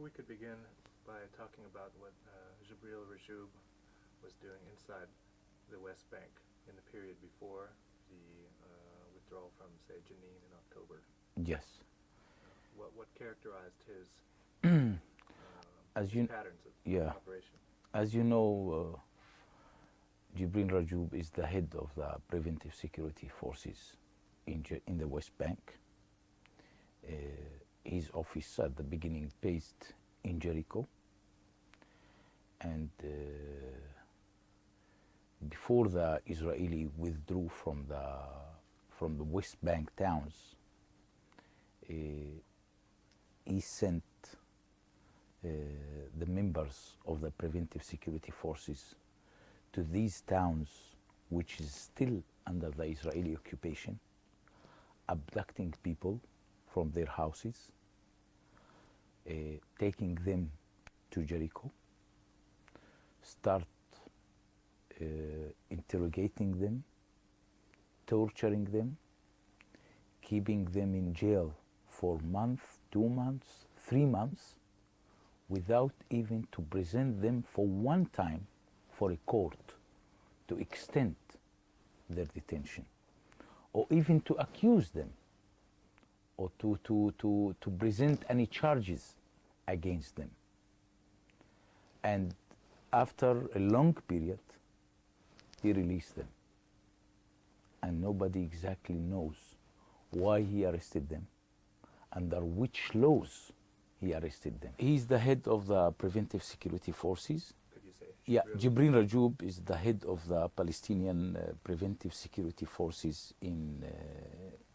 We could begin by talking about what Jibril Rajoub was doing inside the West Bank in the period before the withdrawal from, say, Jenin in October. Yes. What characterized his As you patterns of yeah, operation? as you know, Jibril Rajoub is the head of the preventive security forces in the West Bank. His office at the beginning based in Jericho, and before the Israeli withdrew from the West Bank towns, he sent the members of the preventive security forces to these towns, which is still under the Israeli occupation, abducting people from their houses, taking them to Jericho, start interrogating them, torturing them, keeping them in jail for a month, 2 months, 3 months, without even to present them for one time for a court to extend their detention, or even to accuse them, or to present any charges against them. And after a long period, he released them. And nobody exactly knows why he arrested them, under which laws he arrested them. He's the head of the preventive security forces. Could you say? Yeah, Jibril Rajoub is the head of the Palestinian preventive security forces in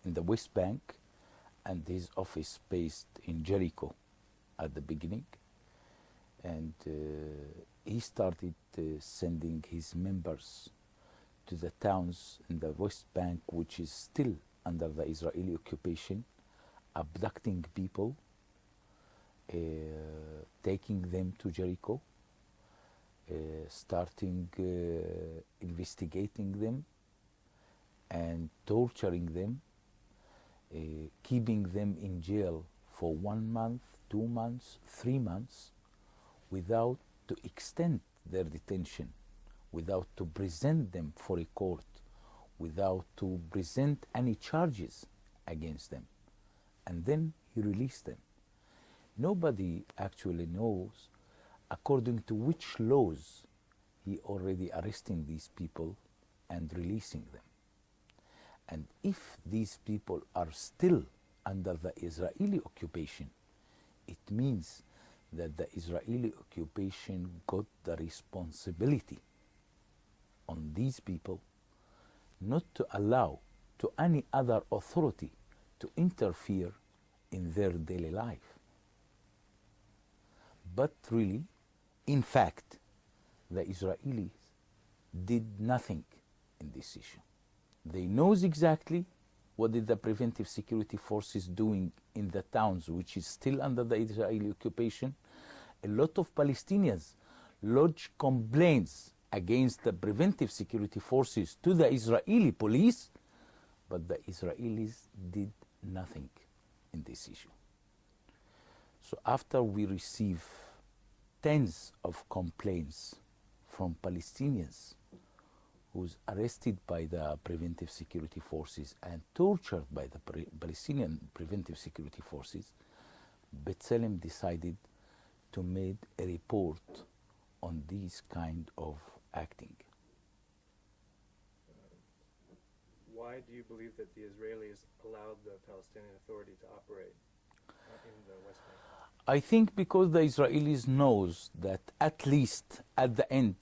the West Bank, and his office based in Jericho at the beginning. And he started sending his members to the towns in the West Bank, which is still under the Israeli occupation, abducting people, taking them to Jericho, starting investigating them and torturing them, keeping them in jail for 1 month, 2 months, 3 months, without to extend their detention, without to present them for a court, without to present any charges against them. And then he released them. Nobody actually knows according to which laws he already arresting these people and releasing them. And if these people are still under the Israeli occupation, it means that the Israeli occupation got the responsibility on these people not to allow to any other authority to interfere in their daily life. But really, in fact, the Israelis did nothing in this issue. They knows exactly what did the preventive security forces doing in the towns which is still under the Israeli occupation. A lot of Palestinians lodge complaints against the preventive security forces to the Israeli police, but the Israelis did nothing in this issue. So after we receive tens of complaints from Palestinians who's arrested by the preventive security forces and tortured by the Palestinian preventive security forces, B'Tselem decided to make a report on these kind of acting. Why do you believe that the Israelis allowed the Palestinian Authority to operate in the West Bank? I think because the Israelis knows that at least at the end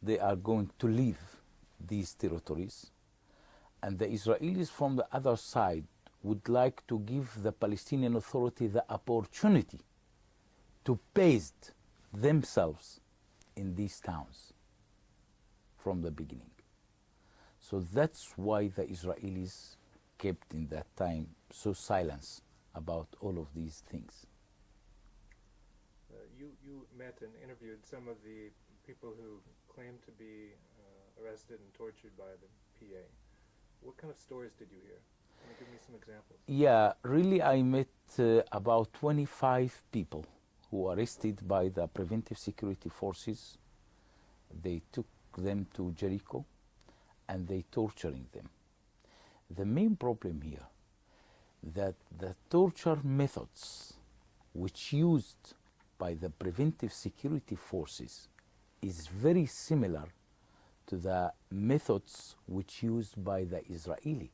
they are going to leave these territories, and the Israelis from the other side would like to give the Palestinian Authority the opportunity to paste themselves in these towns from the beginning. So that's why the Israelis kept in that time so silence about all of these things. You met and interviewed some of the people who claimed to be arrested and tortured by the PA. What kind of stories did you hear? Can you give me some examples? Yeah, really I met about 25 people who arrested by the preventive security forces, they took them to Jericho and they torturing them. The main problem here that the torture methods which used by the preventive security forces is very similar to the methods which used by the Israeli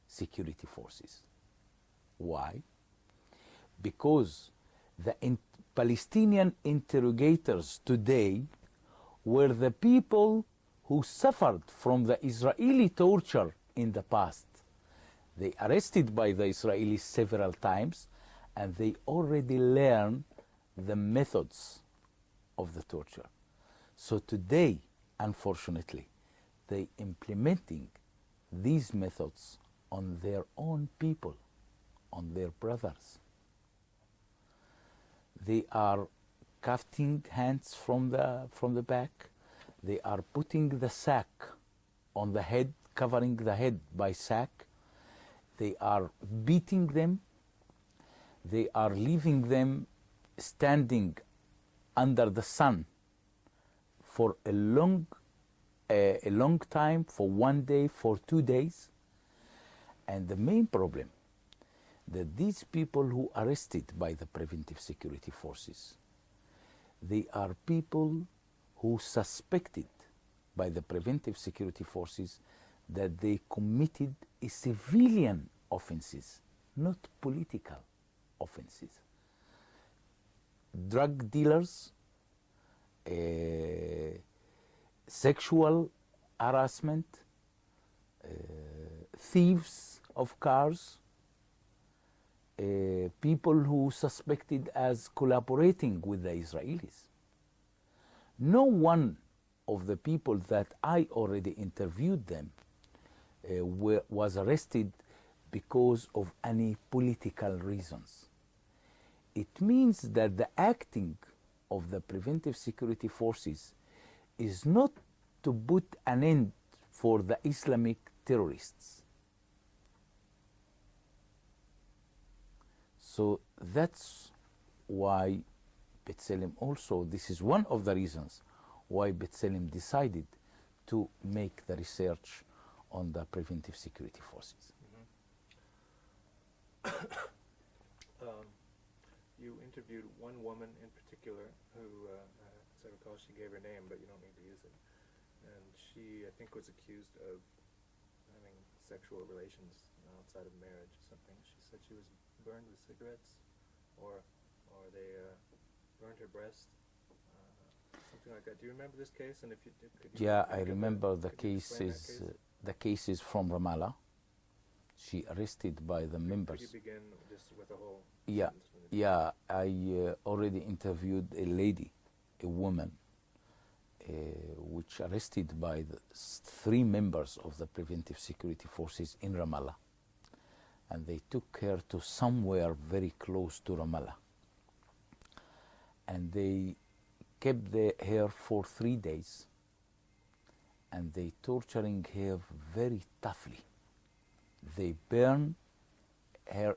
security forces. Why? Because the Palestinian interrogators today were the people who suffered from the Israeli torture in the past. They arrested by the Israelis several times and they already learned the methods of the torture. So today, unfortunately, they implementing these methods on their own people, on their brothers. They are cutting hands from the back. They are putting the sack on the head, covering the head by sack. They are beating them. They are leaving them standing under the sun for a long time, for 1 day, for 2 days. And the main problem that these people who are arrested by the preventive security forces, they are people who suspected by the preventive security forces that they committed a civilian offenses, not political offenses. Drug dealers, sexual harassment, thieves of cars, people who suspected as collaborating with the Israelis. No one of the people that I already interviewed them was arrested because of any political reasons. It means that the acting of the preventive security forces is not to put an end for the Islamic terrorists. So that's why B'Tselem also, this is one of the reasons why B'Tselem decided to make the research on the preventive security forces. You interviewed one woman in particular who, as I recall, she gave her name, but you don't need to use it. And she, I think, was accused of having sexual relations outside of marriage or something. She said she was burned with cigarettes, or they burned her breast, something like that. Do you remember this case? And if you did, could you? Yeah, I remember the case is the case is from Ramallah. She arrested by the members. Could you begin just with a whole? Yeah, yeah. I already interviewed a lady, a woman, which arrested by the 3 members of the preventive security forces in Ramallah, and they took her to somewhere very close to Ramallah, and they kept her for 3 days, and they torturing her very toughly. They burn her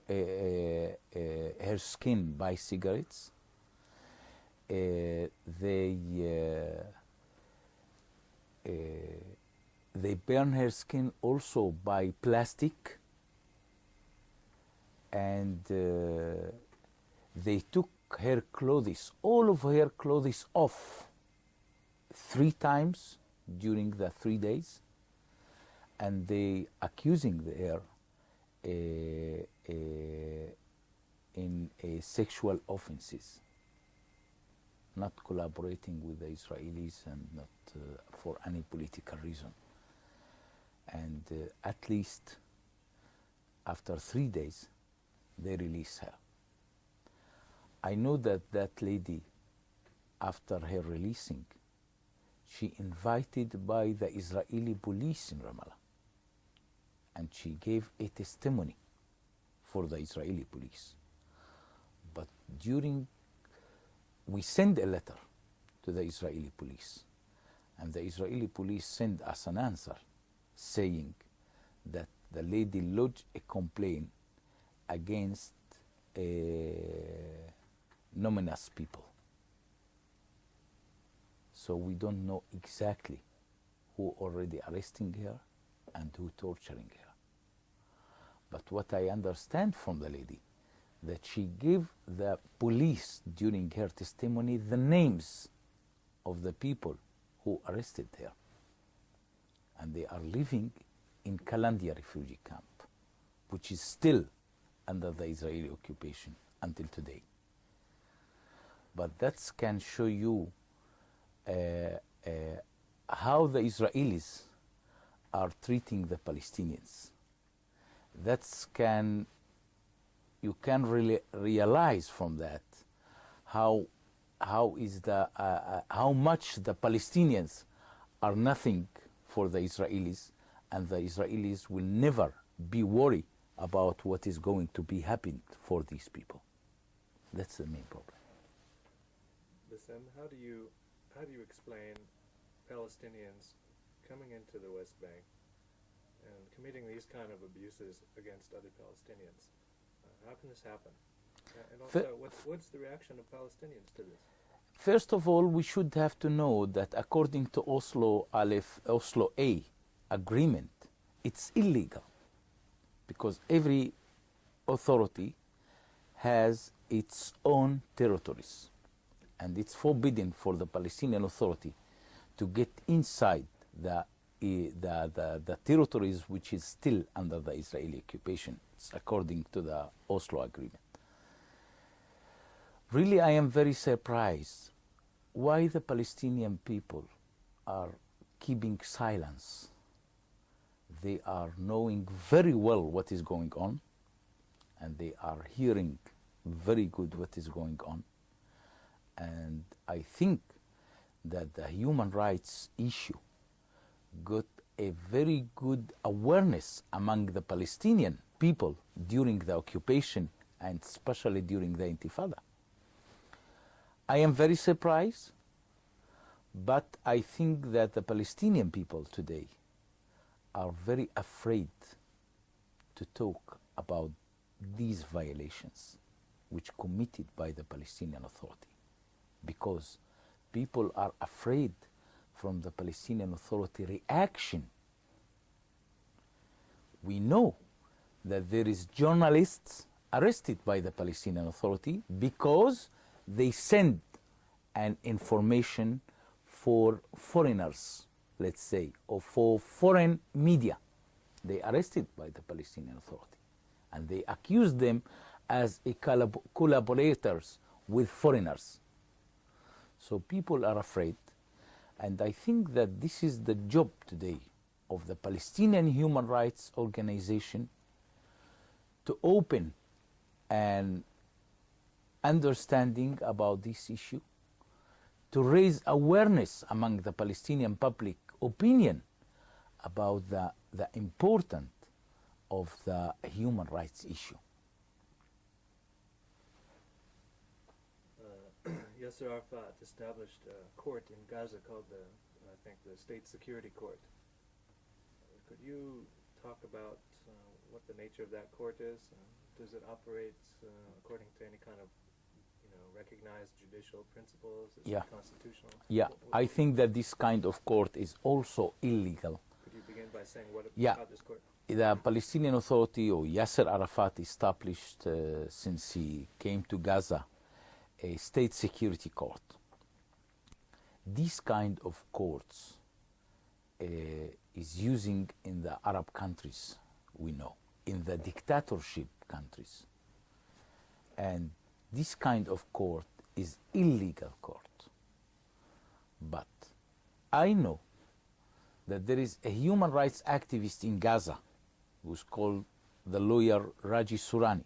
skin by cigarettes. They burn her skin also by plastic, and they took her clothes, all of her clothes off 3 times during the 3 days, and they accusing her in sexual offenses, not collaborating with the Israelis and not for any political reason. And at least after 3 days, they release her. I know that that lady, after her releasing, she invited by the Israeli police in Ramallah, and she gave a testimony for the Israeli police. But we sent a letter to the Israeli police, and the Israeli police sent us an answer saying that the lady lodged a complaint against anonymous people. So we don't know exactly who already arresting her and who torturing her. But what I understand from the lady, that she gave the police during her testimony the names of the people who arrested her. And they are living in Kalandia refugee camp, which is still under the Israeli occupation until today. But that can show you how the Israelis are treating the Palestinians. You can really realize from that how much the Palestinians are nothing for the Israelis, and the Israelis will never be worried about what is going to be happening for these people. That's the main problem. Bassam, how do you explain Palestinians coming into the West Bank and committing these kind of abuses against other Palestinians? How can this happen? And also, what's the reaction of Palestinians to this? First of all, we should have to know that according to Oslo A agreement, it's illegal, because every authority has its own territories, and it's forbidden for the Palestinian Authority to get inside the territories which is still under the Israeli occupation. It's according to the Oslo agreement. Really, I am very surprised why the Palestinian people are keeping silence. They are knowing very well what is going on, and they are hearing very good what is going on. And I think that the human rights issue got a very good awareness among the Palestinian people during the occupation, and especially during the Intifada. I am very surprised, but I think that the Palestinian people today are very afraid to talk about these violations which committed by the Palestinian Authority, because people are afraid from the Palestinian Authority reaction. We know that there is journalists arrested by the Palestinian Authority because they send an information for foreigners, let's say, or for foreign media. They arrested by the Palestinian Authority, and they accuse them as collaborators with foreigners. So people are afraid, and I think that this is the job today of the Palestinian human rights organization, to open an understanding about this issue, to raise awareness among the Palestinian public opinion about the importance of the human rights issue. Yasser Arafat established a court in Gaza called the State Security Court. Could you talk about what the nature of that court is? Does it operate according to any kind of recognized judicial principles? Is it constitutional? Yeah, I think that this kind of court is also illegal. Could you begin by saying what about this court? The Palestinian Authority, or Yasser Arafat, established since he came to Gaza a state security court. This kind of courts is using in the Arab countries, we know, in the dictatorship countries. And this kind of court is illegal court. But I know that there is a human rights activist in Gaza who's called the lawyer Raji Surani.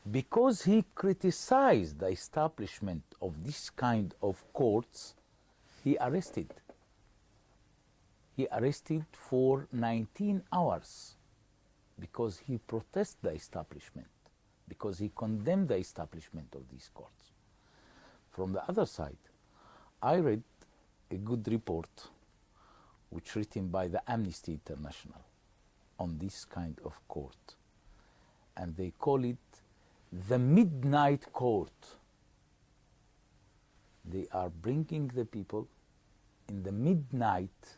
Because he criticized the establishment of this kind of courts, he arrested. He arrested for 19 hours because he protested the establishment, because he condemned the establishment of these courts. From the other side, I read a good report which written by the Amnesty International on this kind of court, and they call it the Midnight Court. They are bringing the people in the midnight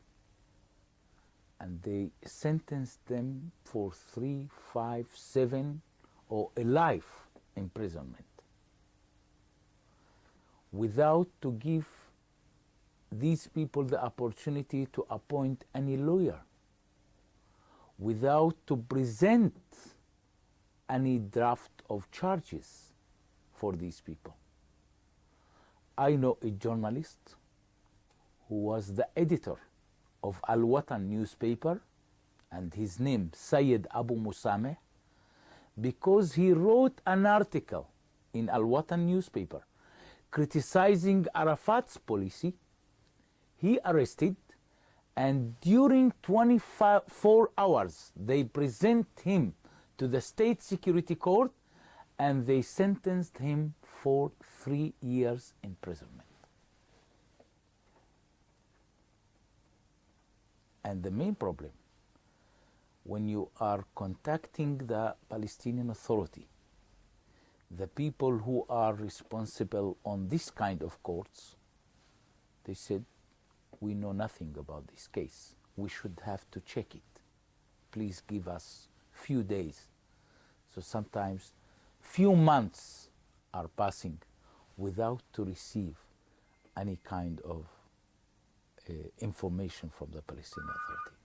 and they sentence them for 3, 5, 7 or a life imprisonment without to give these people the opportunity to appoint any lawyer, without to present any draft of charges for these people. I know a journalist who was the editor of Al Watan newspaper, and his name Sayyid Abu Musameh, because he wrote an article in Al Watan newspaper criticizing Arafat's policy. He arrested, and during 24 hours they present him to the State Security Court and they sentenced him for 3 years imprisonment. And the main problem, when you are contacting the Palestinian Authority, the people who are responsible on this kind of courts, they said, we know nothing about this case. We should have to check it. Please give us few days. So sometimes few months are passing without to receive any kind of information from the Palestinian Authority.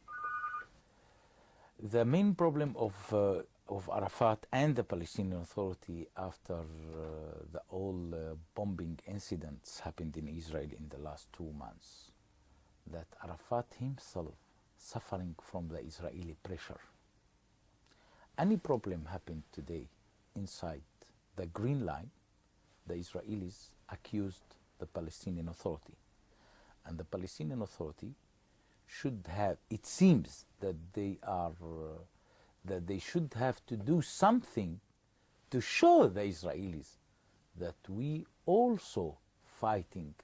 The main problem of Arafat and the Palestinian Authority after all bombing incidents happened in Israel in the last 2 months, that Arafat himself suffering from the Israeli pressure. Any problem happened today inside the Green Line, the Israelis accused the Palestinian Authority. And the Palestinian Authority should have, it seems that they should have to do something to show the Israelis that we also fighting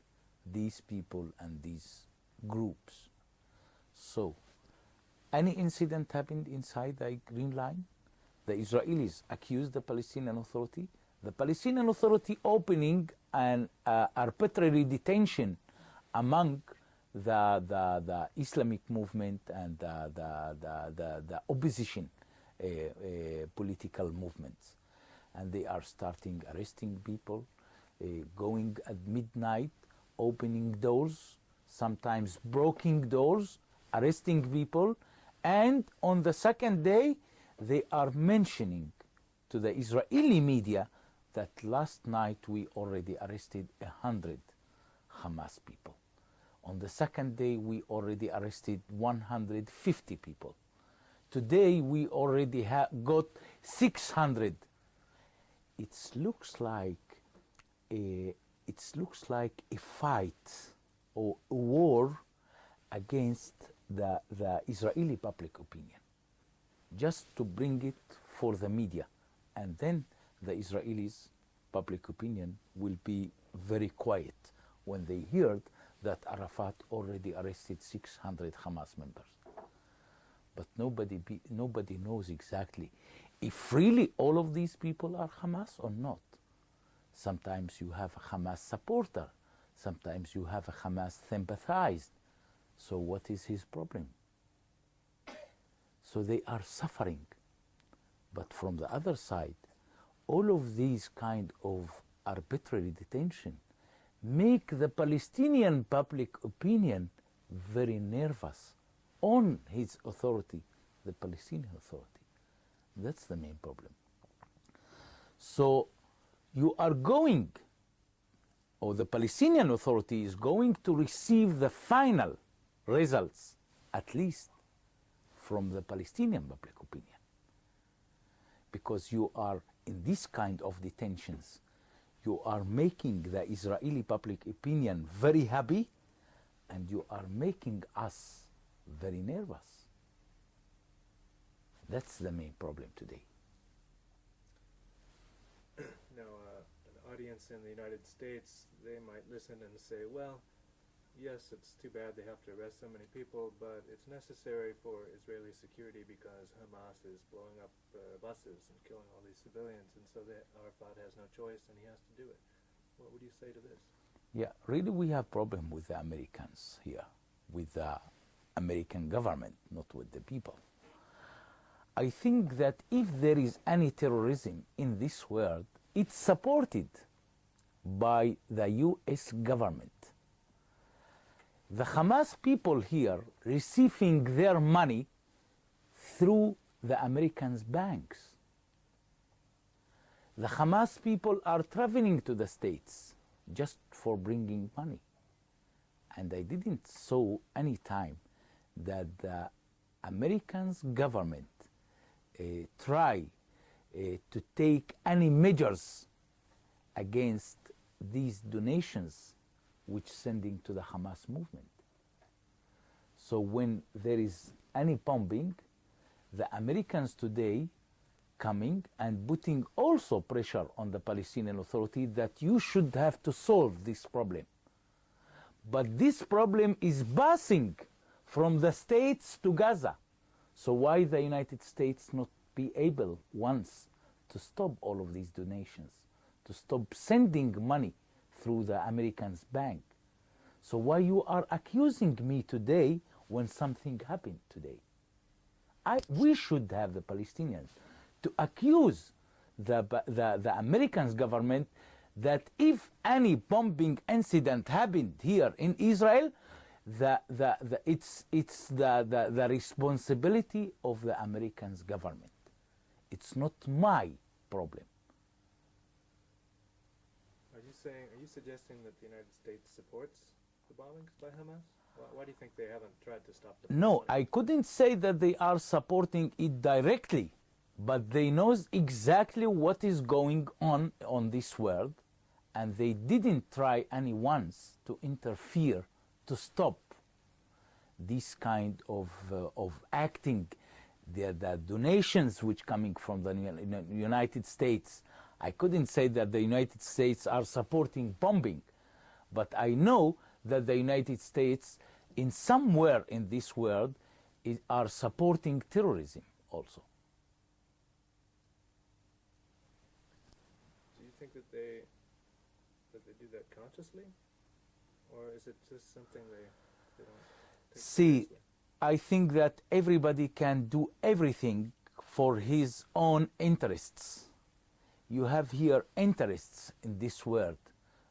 these people and these groups. So, any incident happened inside the Green Line, the Israelis accused the Palestinian Authority, the Palestinian Authority opening an arbitrary detention among the Islamic movement and the opposition political movements. And they are starting arresting people, going at midnight, opening doors, sometimes breaking doors, arresting people, and on the second day they are mentioning to the Israeli media that last night we already arrested 100 Hamas people. On the second day we already arrested 150 people. Today we already got 600. It looks like a fight or a war against the Israeli public opinion, just to bring it for the media, and then the Israelis' public opinion will be very quiet when they heard that Arafat already arrested 600 Hamas members. But nobody knows exactly if really all of these people are Hamas or not. Sometimes you have a Hamas supporter, sometimes you have a Hamas sympathized. So what is his problem? So they are suffering. But from the other side, all of these kind of arbitrary detention make the Palestinian public opinion very nervous on his authority, the Palestinian Authority. That's the main problem. So you are going, or the Palestinian Authority is going to receive the final results, at least from the Palestinian public opinion. Because you are in this kind of detentions, you are making the Israeli public opinion very happy, and you are making us very nervous. That's the main problem today. Now, an audience in the United States, they might listen and say, well, yes, it's too bad they have to arrest so many people, but it's necessary for Israeli security because Hamas is blowing up buses and killing all these civilians, and so that Arafat has no choice and he has to do it. What would you say to this? Yeah, really we have problem with the Americans here, with the American government, not with the people. I think that if there is any terrorism in this world, it's supported by the US government. The Hamas people here receiving their money through the Americans' banks. The Hamas people are traveling to the States just for bringing money. And I didn't saw any time that the Americans government try to take any measures against these donations which sending to the Hamas movement. So when there is any bombing, the Americans today coming and putting also pressure on the Palestinian Authority that you should have to solve this problem. But this problem is passing from the States to Gaza. So why the United States not be able once to stop all of these donations, to stop sending money through the Americans' bank? So why you are accusing me today when something happened today? We should have the Palestinians to accuse the Americans government that if any bombing incident happened here in Israel, it's the responsibility of the Americans government. It's not my problem. Are you suggesting that the United States supports the bombings by Hamas? Why do you think they haven't tried to stop them? No, I couldn't say that they are supporting it directly, but they know exactly what is going on this world, and they didn't try any once to interfere to stop this kind of acting. The donations which coming from the United States, I couldn't say that the United States are supporting bombing, but I know that the United States in somewhere in this world are supporting terrorism also. Do you think that they do that consciously, or is it just something they don't take seriously? I think that everybody can do everything for his own interests. You have here interests in this world.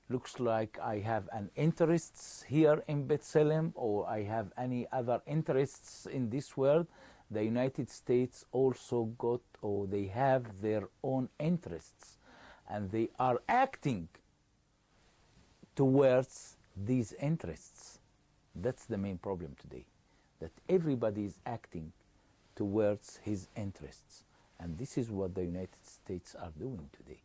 Looks like I have an interests here in Bethlehem, or I have any other interests in this world. The United States also got, or they have their own interests, and they are acting towards these interests. That's the main problem today, that everybody is acting towards his interests. And this is what the United States are doing today.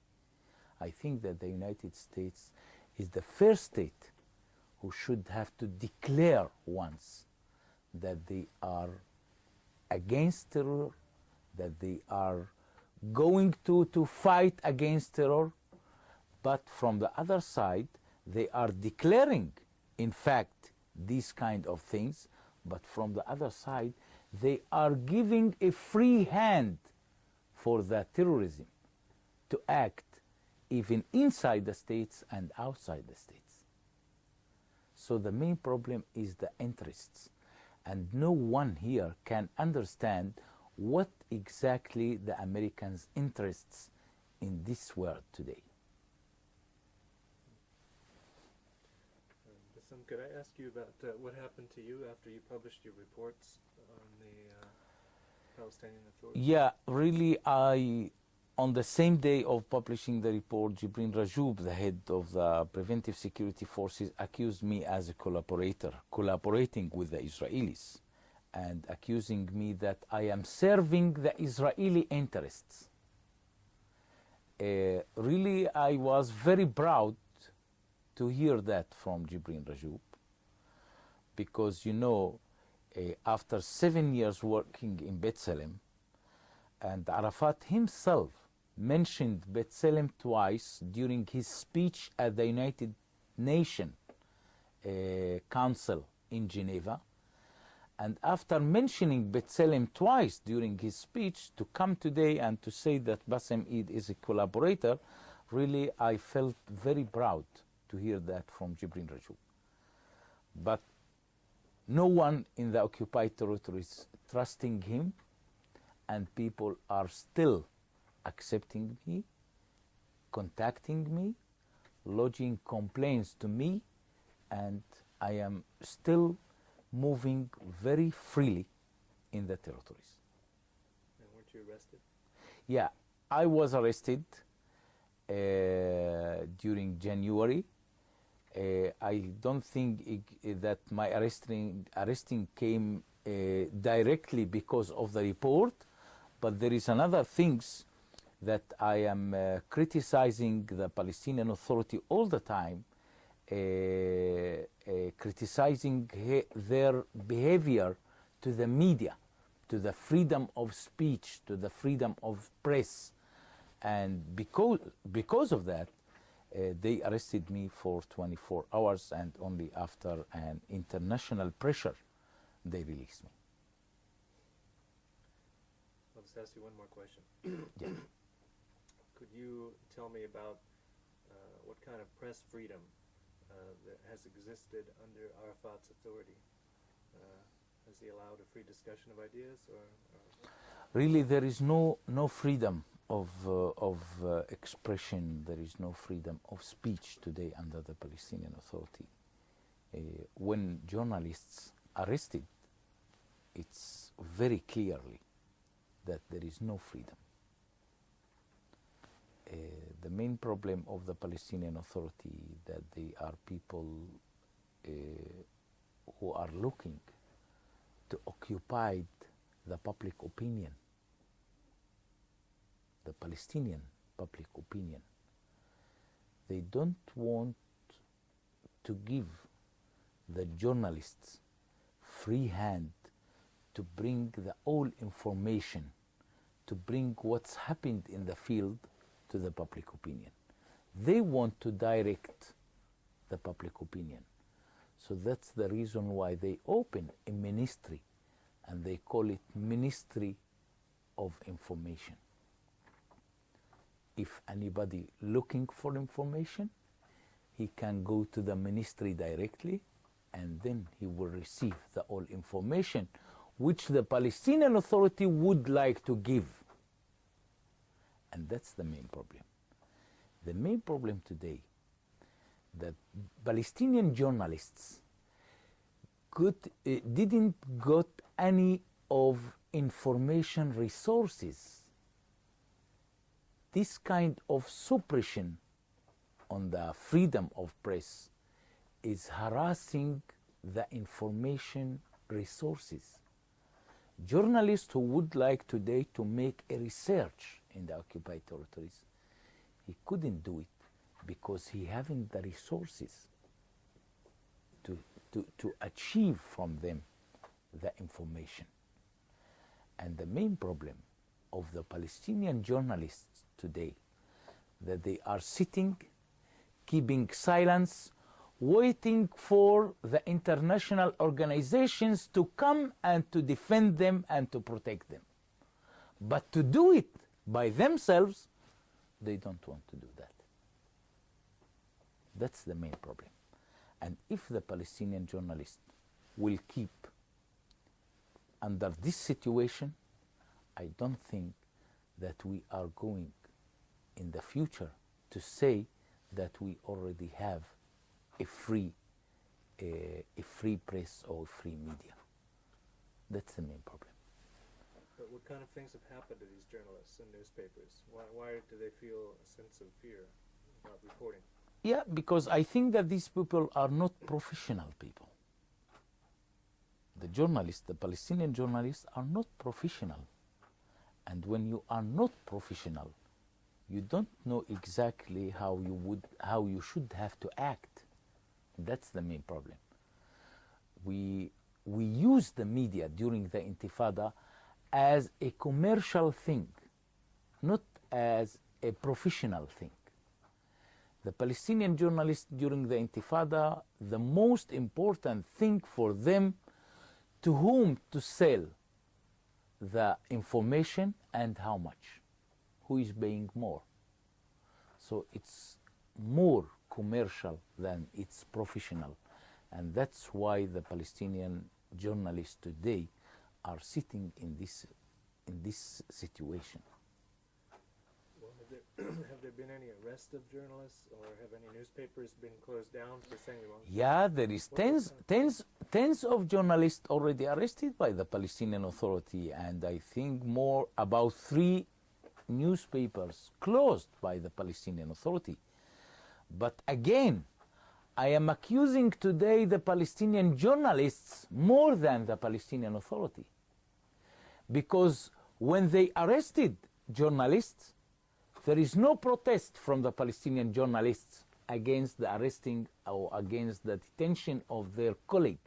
I think that the United States is the first state who should have to declare once that they are against terror, that they are going to fight against terror, but from the other side, they are declaring, in fact, these kind of things, but from the other side, they are giving a free hand for the terrorism to act even inside the states and outside the states. So the main problem is the interests, and no one here can understand what exactly the Americans' interests in this world today. Bassam, could I ask you about what happened to you after you published your reports on the Palestinian Authority? Yeah, really, on the same day of publishing the report, Jibril Rajoub, the head of the Preventive Security Forces, accused me as a collaborating with the Israelis, and accusing me that I am serving the Israeli interests. Really, I was very proud to hear that from Jibril Rajoub, because, you know, after 7 years working in Bethlehem, and Arafat himself mentioned Bethlehem twice during his speech at the United Nations Council in Geneva. And after mentioning Bethlehem twice during his speech, to come today and to say that Bassam Eid is a collaborator, really I felt very proud to hear that from Jibril Rajoub. But no one in the occupied territories trusting him, and people are still accepting me, contacting me, lodging complaints to me, and I am still moving very freely in the territories. And weren't you arrested? Yeah, I was arrested during January. I don't think that my arresting came directly because of the report, but there is another things that I am criticizing the Palestinian Authority all the time, criticizing their behavior to the media, to the freedom of speech, to the freedom of press. And because of that, they arrested me for 24 hours, and only after an international pressure, they released me. I'll just ask you one more question. Yeah. Could you tell me about what kind of press freedom that has existed under Arafat's authority? Has he allowed a free discussion of ideas, or? Really, there is no freedom of expression. There is no freedom of speech today under the Palestinian Authority. When journalists arrested, it's very clearly that there is no freedom. The main problem of the Palestinian Authority that they are people who are looking to occupy the public opinion, the Palestinian public opinion. They don't want to give the journalists free hand to bring the all information, to bring what's happened in the field to the public opinion. They want to direct the public opinion. So that's the reason why they open a ministry, and they call it Ministry of Information. If anybody looking for information, he can go to the ministry directly, and then he will receive the all information which the Palestinian Authority would like to give. And that's the main problem. The main problem today, that Palestinian journalists didn't got any of information resources. This kind of suppression on the freedom of press is harassing the information resources. Journalists who would like today to make a research in the occupied territories, he couldn't do it because he haven't the resources to achieve from them the information. And the main problem of the Palestinian journalists today, that they are sitting, keeping silence, waiting for the international organizations to come and to defend them and to protect them. But to do it by themselves, they don't want to do that. That's the main problem. And if the Palestinian journalists will keep under this situation, I don't think that we are going in the future to say that we already have a free press or free media. That's the main problem. But what kind of things have happened to these journalists and newspapers? Why do they feel a sense of fear about reporting? Yeah, because I think that these people are not professional people. The journalists, the Palestinian journalists, are not professional. And when you are not professional, you don't know exactly how you should have to act. That's the main problem. We use the media during the Intifada as a commercial thing, not as a professional thing. The Palestinian journalists during the Intifada, the most important thing for them, to whom to sell the information and how much, who is paying more. So it's more commercial than it's professional. And that's why the Palestinian journalists today are sitting in this situation. Well, have there been any arrest of journalists, or have any newspapers been closed down for saying they won't? Yeah, there is tens of journalists already arrested by the Palestinian Authority, and I think more about 3 newspapers closed by the Palestinian Authority. But again, I am accusing today the Palestinian journalists more than the Palestinian Authority. Because when they arrested journalists, there is no protest from the Palestinian journalists against the arresting or against the detention of their colleague.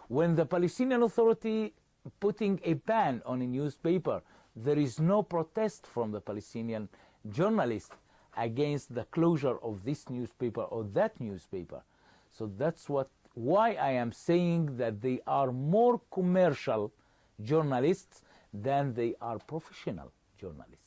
When the Palestinian Authority putting a ban on a newspaper, there is no protest from the Palestinian journalists against the closure of this newspaper or that newspaper. So that's why I am saying that they are more commercial journalists than they are professional journalists.